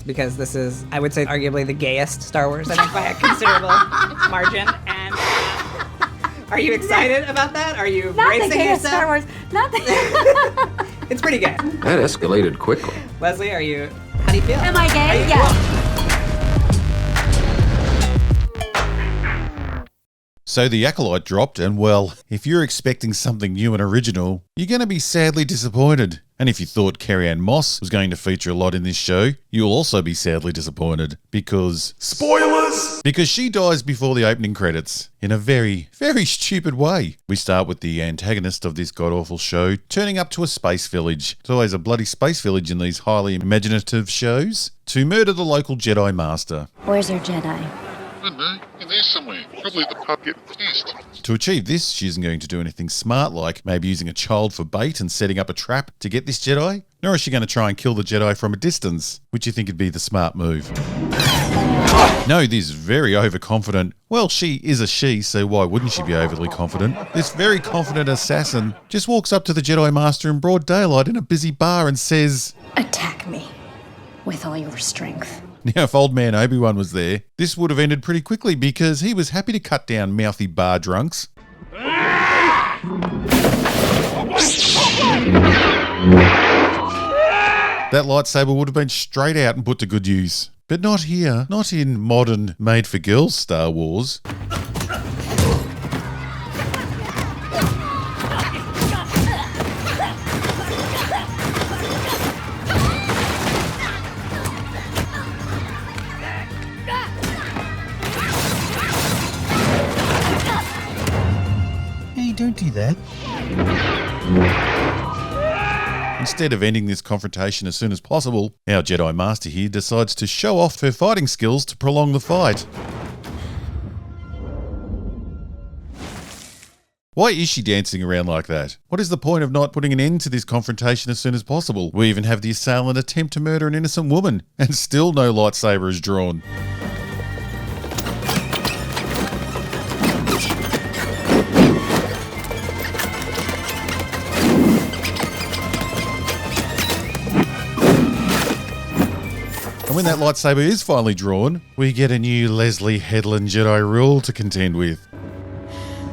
because this is, I would say, arguably the gayest Star Wars, I think, by a considerable margin. And are you excited about that? Are you Not bracing the gayest yourself? Star Wars. Not the... It's pretty gay. That escalated quickly. Leslye, how do you feel? Am I gay? Are you- Yes. So the Acolyte dropped, and well, if you're expecting something new and original, you're going to be sadly disappointed. And if you thought Carrie-Anne Moss was going to feature a lot in this show, you'll also be sadly disappointed because... Spoilers! Because she dies before the opening credits in a very, very stupid way. We start with the antagonist of this god-awful show turning up to a space village. It's always a bloody space village in these highly imaginative shows. To murder the local Jedi Master. Where's your Jedi? I don't know, in there somewhere. Probably the pub getting pissed. To achieve this, she isn't going to do anything smart like maybe using a child for bait and setting up a trap to get this Jedi, nor is she going to try and kill the Jedi from a distance, which you think would be the smart move. No, this very overconfident, well, she is a she, so why wouldn't she be overly confident? This very confident assassin just walks up to the Jedi Master in broad daylight in a busy bar and says, Attack me with all your strength. Now, if old man Obi-Wan was there, this would have ended pretty quickly because he was happy to cut down mouthy bar drunks. That lightsaber would have been straight out and put to good use. But not here, not in modern made-for-girls Star Wars. Don't do that. Instead of ending this confrontation as soon as possible, our Jedi Master here decides to show off her fighting skills to prolong the fight. Why is she dancing around like that? What is the point of not putting an end to this confrontation as soon as possible? We even have the assailant attempt to murder an innocent woman, and still no lightsaber is drawn. When that lightsaber is finally drawn, we get a new Leslye Headland Jedi rule to contend with.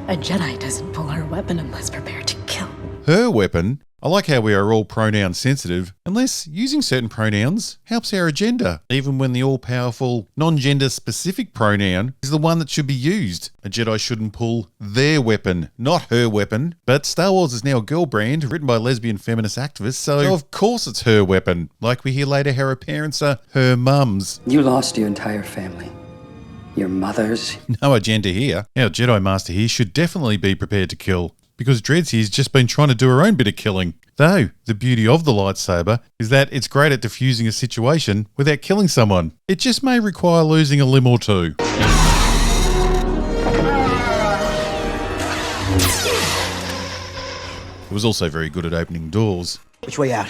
A Jedi doesn't pull her weapon unless prepared to kill. Her weapon? I like how we are all pronoun sensitive, unless using certain pronouns helps our agenda, even when the all-powerful, non-gender specific pronoun is the one that should be used. A Jedi shouldn't pull their weapon, not her weapon. But Star Wars is now a girl brand written by lesbian feminist activists, so of course it's her weapon. Like we hear later how her parents are her mums. You lost your entire family. Your mothers. No agenda here. Our Jedi Master here should definitely be prepared to kill, because Dred's here's just been trying to do her own bit of killing. Though, the beauty of the lightsaber is that it's great at diffusing a situation without killing someone. It just may require losing a limb or two. It was also very good at opening doors. Which way out?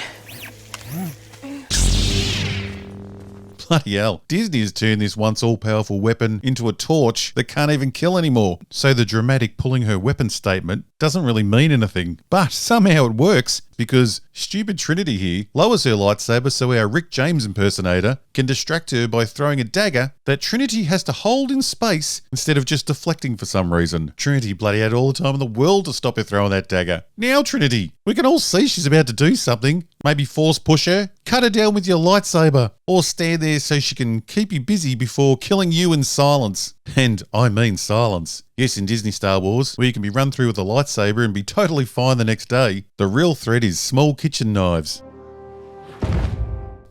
Bloody hell. Disney has turned this once all-powerful weapon into a torch that can't even kill anymore. So the dramatic pulling her weapon statement doesn't really mean anything. But somehow it works, because stupid Trinity here lowers her lightsaber so our Rick James impersonator can distract her by throwing a dagger that Trinity has to hold in space instead of just deflecting for some reason. Trinity bloody had all the time in the world to stop her throwing that dagger. Now, Trinity, we can all see she's about to do something. Maybe force push her, cut her down with your lightsaber, or stand there so she can keep you busy before killing you in silence. And I mean silence. Yes, in Disney Star Wars, where you can be run through with a lightsaber and be totally fine the next day, the real threat is small kitchen knives.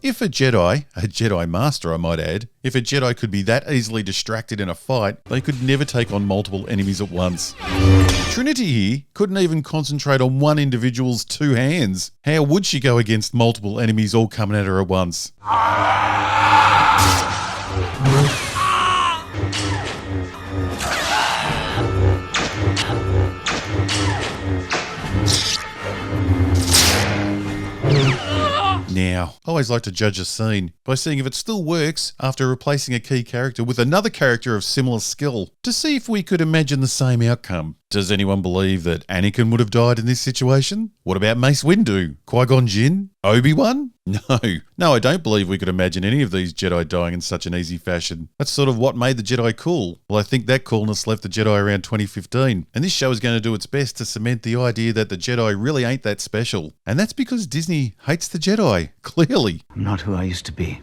If a Jedi Master I might add, if a Jedi could be that easily distracted in a fight, they could never take on multiple enemies at once. Trinity here couldn't even concentrate on one individual's two hands. How would she go against multiple enemies all coming at her at once? Now, I always like to judge a scene by seeing if it still works after replacing a key character with another character of similar skill, to see if we could imagine the same outcome. Does anyone believe that Anakin would have died in this situation? What about Mace Windu? Qui-Gon Jinn? Obi-Wan? No, I don't believe we could imagine any of these Jedi dying in such an easy fashion. That's sort of what made the Jedi cool. Well, I think that coolness left the Jedi around 2015, and this show is going to do its best to cement the idea that the Jedi really ain't that special. And that's because Disney hates the Jedi, clearly. I'm not who I used to be.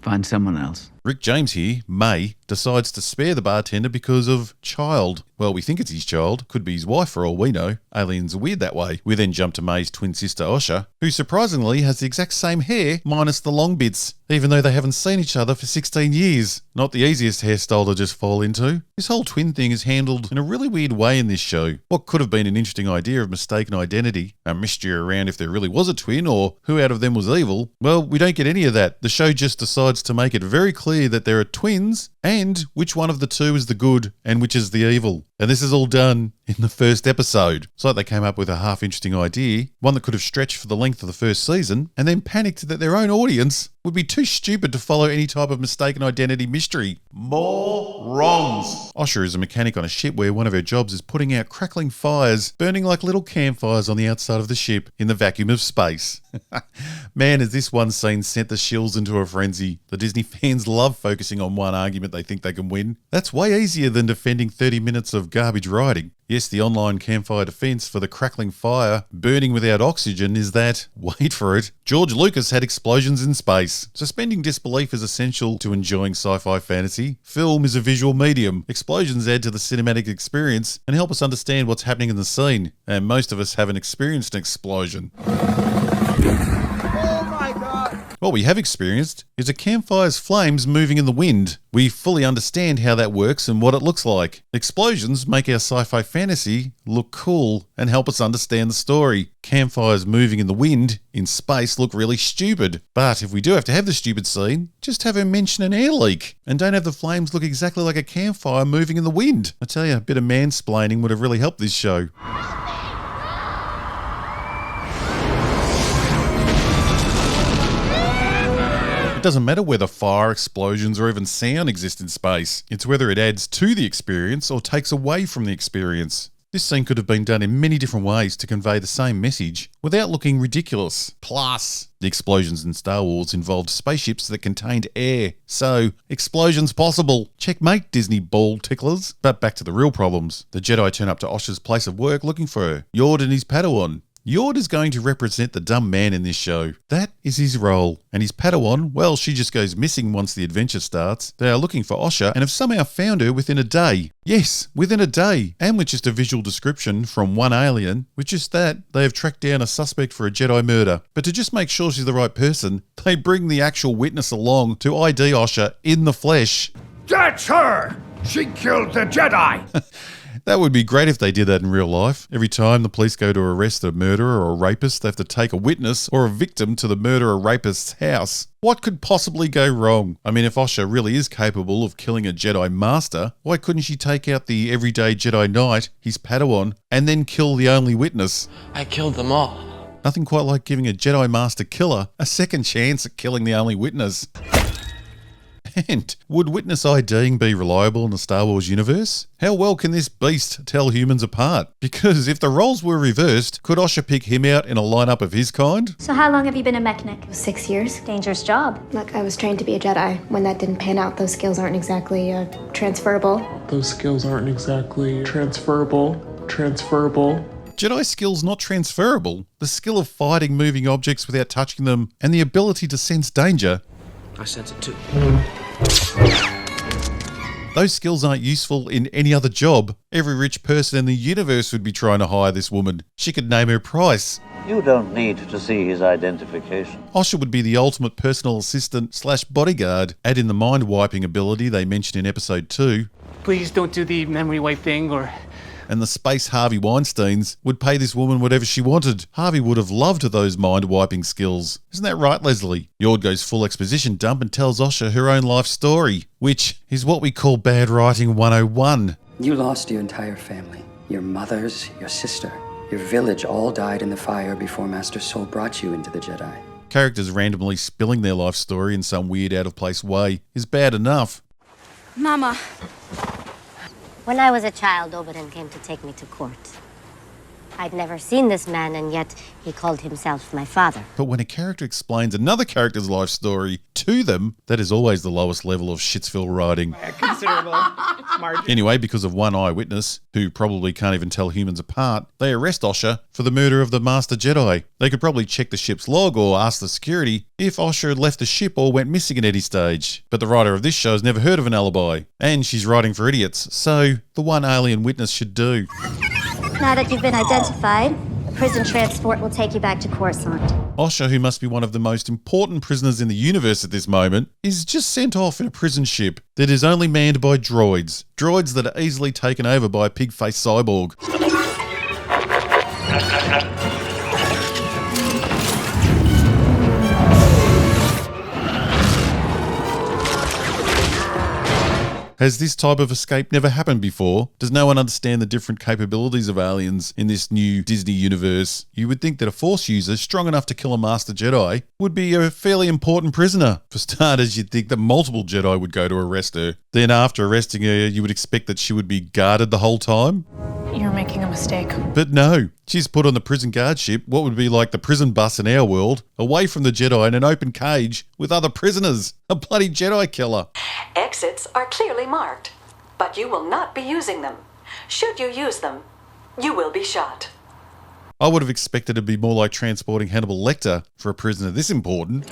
Find someone else. Rick James here, May, decides to spare the bartender because of child. Well, we think it's his child. Could be his wife for all we know. Aliens are weird that way. We then jump to May's twin sister Osha, who surprisingly has the exact same hair minus the long bits, even though they haven't seen each other for 16 years. Not the easiest hairstyle to just fall into. This whole twin thing is handled in a really weird way in this show. What could have been an interesting idea of mistaken identity, a mystery around if there really was a twin or who out of them was evil, well, we don't get any of that. The show just decides to make it very clear that there are twins and which one of the two is the good and which is the evil. And this is all done in the first episode. It's like they came up with a half-interesting idea, one that could have stretched for the length of the first season, and then panicked that their own audience would be too stupid to follow any type of mistaken identity mystery. More wrongs. Osha is a mechanic on a ship where one of her jobs is putting out crackling fires, burning like little campfires on the outside of the ship in the vacuum of space. Man, has this one scene sent the shills into a frenzy. The Disney fans love focusing on one argument they think they can win. That's way easier than defending 30 minutes of garbage writing. Yes, the online campfire defense for the crackling fire burning without oxygen is that, wait for it, George Lucas had explosions in space. Suspending disbelief is essential to enjoying sci-fi fantasy. Film is a visual medium. Explosions add to the cinematic experience and help us understand what's happening in the scene. And most of us haven't experienced an explosion. What we have experienced is a campfire's flames moving in the wind. We fully understand how that works and what it looks like. Explosions make our sci-fi fantasy look cool and help us understand the story. Campfires moving in the wind in space look really stupid. But if we do have to have the stupid scene, just have her mention an air leak and don't have the flames look exactly like a campfire moving in the wind. I tell you, a bit of mansplaining would have really helped this show. It doesn't matter whether fire, explosions, or even sound exist in space. It's whether it adds to the experience or takes away from the experience. This scene could have been done in many different ways to convey the same message without looking ridiculous. Plus, the explosions in Star Wars involved spaceships that contained air. So, explosions possible. Checkmate, Disney ball ticklers. But back to the real problems. The Jedi turn up to Osha's place of work looking for her. Yord and his Padawan. Yord is going to represent the dumb man in this show. That is his role. And his Padawan, well, she just goes missing once the adventure starts. They are looking for Osha and have somehow found her within a day. Yes, within a day. And with just a visual description from one alien, with just that, they have tracked down a suspect for a Jedi murder. But to just make sure she's the right person, they bring the actual witness along to ID Osha in the flesh. That's her! She killed the Jedi! That would be great if they did that in real life. Every time the police go to arrest a murderer or a rapist, they have to take a witness or a victim to the murderer rapist's house. What could possibly go wrong? I mean, if Osha really is capable of killing a Jedi Master, why couldn't she take out the everyday Jedi Knight, his Padawan, and then kill the only witness? I killed them all. Nothing quite like giving a Jedi Master killer a second chance at killing the only witness. And would witness IDing be reliable in the Star Wars universe? How well can this beast tell humans apart? Because if the roles were reversed, could Osha pick him out in a lineup of his kind? So how long have you been a mechanic? 6 years. Dangerous job. Look, I was trained to be a Jedi. When that didn't pan out, those skills aren't exactly transferable. Those skills aren't exactly transferable. Jedi skills not transferable. The skill of fighting moving objects without touching them and the ability to sense danger. I sense it too. Those skills aren't useful in any other job. Every rich person in the universe would be trying to hire this woman. She could name her price. You don't need to see his identification. Osha would be the ultimate personal assistant / bodyguard. Add in the mind-wiping ability they mentioned in episode 2. Please don't do the memory wipe thing or... And the space Harvey Weinsteins would pay this woman whatever she wanted. Harvey would have loved those mind-wiping skills. Isn't that right, Leslye? Yord goes full exposition dump and tells Osha her own life story, which is what we call bad writing 101. You lost your entire family. Your mothers, your sister, your village all died in the fire before Master Soul brought you into the Jedi. Characters randomly spilling their life story in some weird out-of-place way is bad enough. Mama. When I was a child, Oberyn came to take me to court. I'd never seen this man, and yet he called himself my father. But when a character explains another character's life story to them, that is always the lowest level of Shitsville writing. A considerable margin. Anyway, because of one eyewitness, who probably can't even tell humans apart, they arrest Osha for the murder of the Master Jedi. They could probably check the ship's log or ask the security if Osha had left the ship or went missing at any stage. But the writer of this show has never heard of an alibi, and she's writing for idiots, so the one alien witness should do. Now that you've been identified, the prison transport will take you back to Coruscant. Osha, who must be one of the most important prisoners in the universe at this moment, is just sent off in a prison ship that is only manned by droids. Droids that are easily taken over by a pig-faced cyborg. Has this type of escape never happened before? Does no one understand the different capabilities of aliens in this new Disney universe? You would think that a Force user strong enough to kill a Master Jedi would be a fairly important prisoner. For starters, you'd think that multiple Jedi would go to arrest her. Then after arresting her, you would expect that she would be guarded the whole time. You're making a mistake. But no, she's put on the prison guard ship, what would be like the prison bus in our world, away from the Jedi in an open cage with other prisoners. A bloody Jedi killer. Exits are clearly marked, but you will not be using them. Should you use them, you will be shot. I would have expected it to be more like transporting Hannibal Lecter for a prisoner this important.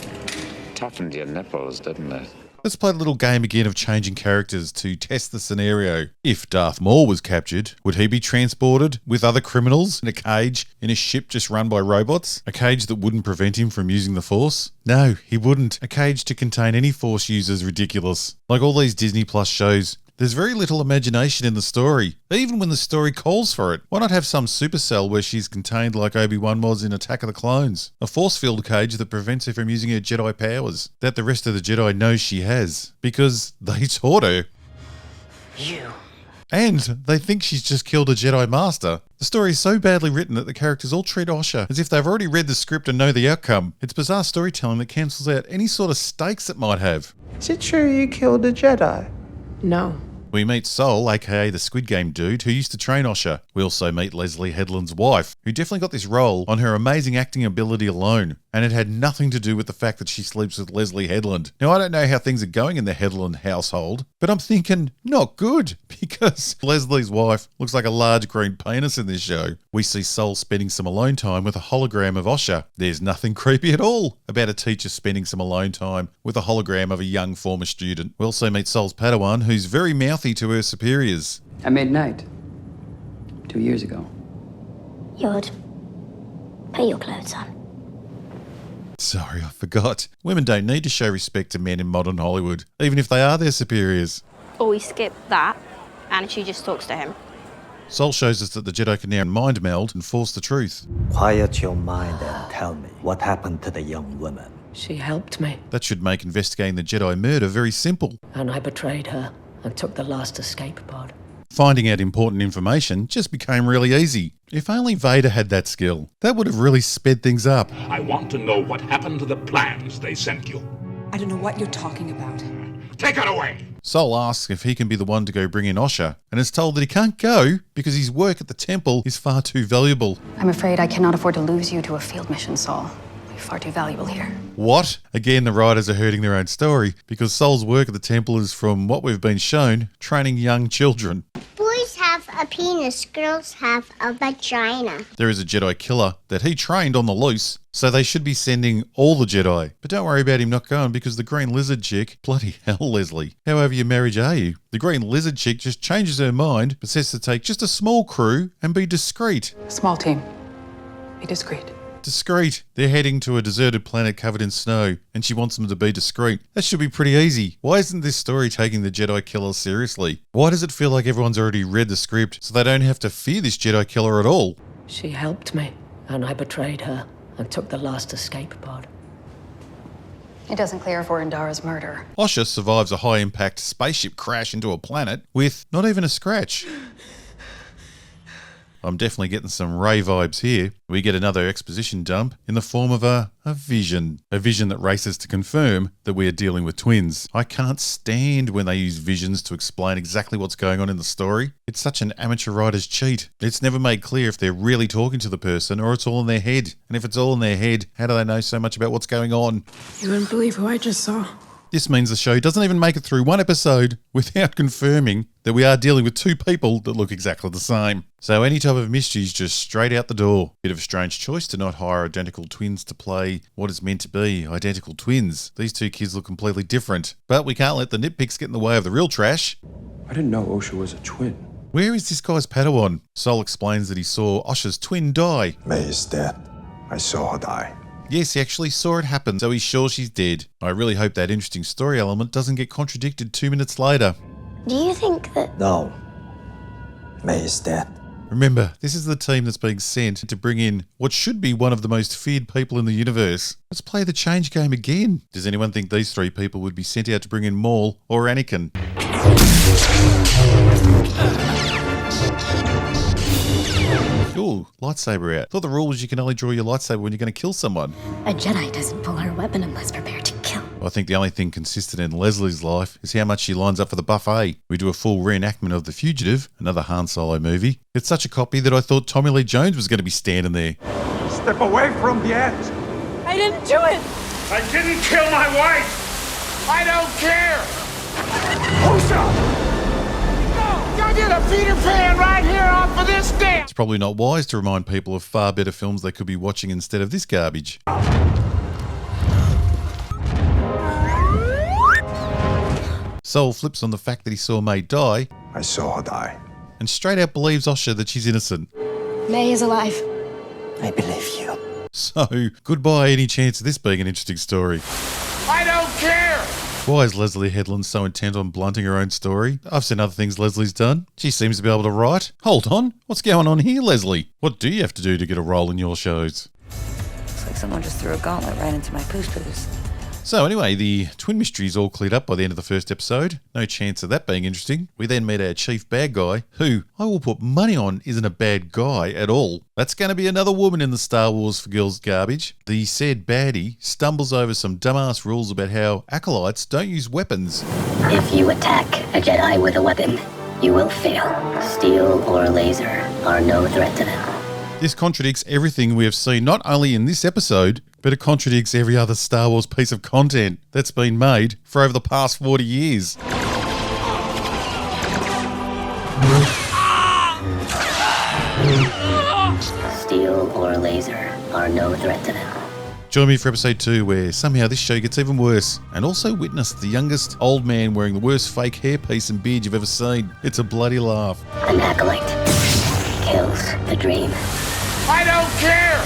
Toughened your nipples, didn't it? Let's play the little game again of changing characters to test the scenario. If Darth Maul was captured, would he be transported with other criminals in a cage in a ship just run by robots? A cage that wouldn't prevent him from using the Force? No, he wouldn't. A cage to contain any Force user is ridiculous. Like all these Disney Plus shows, there's very little imagination in the story, even when the story calls for it. Why not have some supercell where she's contained like Obi-Wan was in Attack of the Clones? A force field cage that prevents her from using her Jedi powers, that the rest of the Jedi knows she has, because they taught her. You. And they think she's just killed a Jedi Master. The story is so badly written that the characters all treat Osha as if they've already read the script and know the outcome. It's bizarre storytelling that cancels out any sort of stakes it might have. Is it true you killed a Jedi? No. We meet Sol, aka the Squid Game dude, who used to train Osha. We also meet Leslye Headland's wife, who definitely got this role on her amazing acting ability alone, and it had nothing to do with the fact that she sleeps with Leslye Headland. Now, I don't know how things are going in the Headland household, but I'm thinking, not good, because Leslie's wife looks like a large green penis in this show. We see Sol spending some alone time with a hologram of Osha. There's nothing creepy at all about a teacher spending some alone time with a hologram of a young former student. We also meet Sol's Padawan, who's very mouthy to her superiors. I made night 2 years ago. Yod, put your clothes on. Sorry, I forgot. Women don't need to show respect to men in modern Hollywood, even if they are their superiors. Or we skip that, and she just talks to him. Sol shows us that the Jedi can now mind meld and force the truth. Quiet your mind and tell me what happened to the young woman. She helped me. That should make investigating the Jedi murder very simple. And I betrayed her and took the last escape pod. Finding out important information just became really easy. If only Vader had that skill, that would have really sped things up. I want to know what happened to the plans they sent you. I don't know what you're talking about. Take it away! Sol asks if he can be the one to go bring in Osha, and is told that he can't go because his work at the temple is far too valuable. I'm afraid I cannot afford to lose you to a field mission, Sol. You're far too valuable here. What? Again, the writers are hurting their own story, because Sol's work at the temple is, from what we've been shown, training young children. Boys have a penis, girls have a vagina. There is a Jedi killer that he trained on the loose, so they should be sending all the Jedi. But don't worry about him not going, because the green lizard chick, bloody hell, Leslye, how over your marriage are you? The green lizard chick just changes her mind, but says to take just a small crew and be discreet. Small team. Be discreet. Discreet. They're heading to a deserted planet covered in snow, and she wants them to be discreet. That should be pretty easy. Why isn't this story taking the Jedi killer seriously? Why does it feel like everyone's already read the script, so they don't have to fear this Jedi killer at all? She helped me, and I betrayed her and took the last escape pod. It doesn't clear for Indara's murder. Osha survives a high-impact spaceship crash into a planet with not even a scratch. I'm definitely getting some Rey vibes here. We get another exposition dump in the form of a vision. A vision that races to confirm that we are dealing with twins. I can't stand when they use visions to explain exactly what's going on in the story. It's such an amateur writer's cheat. It's never made clear if they're really talking to the person or it's all in their head. And if it's all in their head, how do they know so much about what's going on? You wouldn't believe who I just saw. This means the show doesn't even make it through one episode without confirming that we are dealing with two people that look exactly the same. So any type of mystery is just straight out the door. Bit of a strange choice to not hire identical twins to play what is meant to be identical twins. These two kids look completely different. But we can't let the nitpicks get in the way of the real trash. I didn't know Osha was a twin. Where is this guy's Padawan? Sol explains that he saw Osha's twin die. May is dead. I saw her die. Yes, he actually saw it happen, so he's sure she's dead. I really hope that interesting story element doesn't get contradicted 2 minutes later. Do you think that... No. May is dead. Remember, this is the team that's being sent to bring in what should be one of the most feared people in the universe. Let's play the change game again. Does anyone think these three people would be sent out to bring in Maul or Anakin? Ooh, lightsaber out. Thought the rule was you can only draw your lightsaber when you're going to kill someone. A Jedi doesn't pull her weapon unless prepared to kill. I think the only thing consistent in Leslie's life is how much she lines up for the buffet. We do a full reenactment of The Fugitive, another Han Solo movie. It's such a copy that I thought Tommy Lee Jones was going to be standing there. Step away from the edge. I didn't do it. I didn't kill my wife. I don't care. Osha! Go get a Peter Pan right here off of this dam. It's probably not wise to remind people of far better films they could be watching instead of this garbage. Sol flips on the fact that he saw May die. I saw her die. And straight out believes Osha that she's innocent. May is alive. I believe you. So, goodbye any chance of this being an interesting story. I don't care. Why is Leslye Headland so intent on blunting her own story? I've seen other things Leslie's done. She seems to be able to write. Hold on, what's going on here, Leslye? What do you have to do to get a role in your shows? Looks like someone just threw a gauntlet right into my poos-poos. So anyway, the twin mystery is all cleared up by the end of the first episode. No chance of that being interesting. We then meet our chief bad guy, who I will put money on isn't a bad guy at all. That's going to be another woman in the Star Wars for Girls garbage. The said baddie stumbles over some dumbass rules about how acolytes don't use weapons. If you attack a Jedi with a weapon, you will fail. Steel or laser are no threat to them. This contradicts everything we have seen not only in this episode, but it contradicts every other Star Wars piece of content that's been made for over the past 40 years. Steel or laser are no threat to them. Join me for episode 2, where somehow this show gets even worse, and also witness the youngest old man wearing the worst fake hairpiece and beard you've ever seen. It's a bloody laugh. An acolyte kills the dream. I don't care.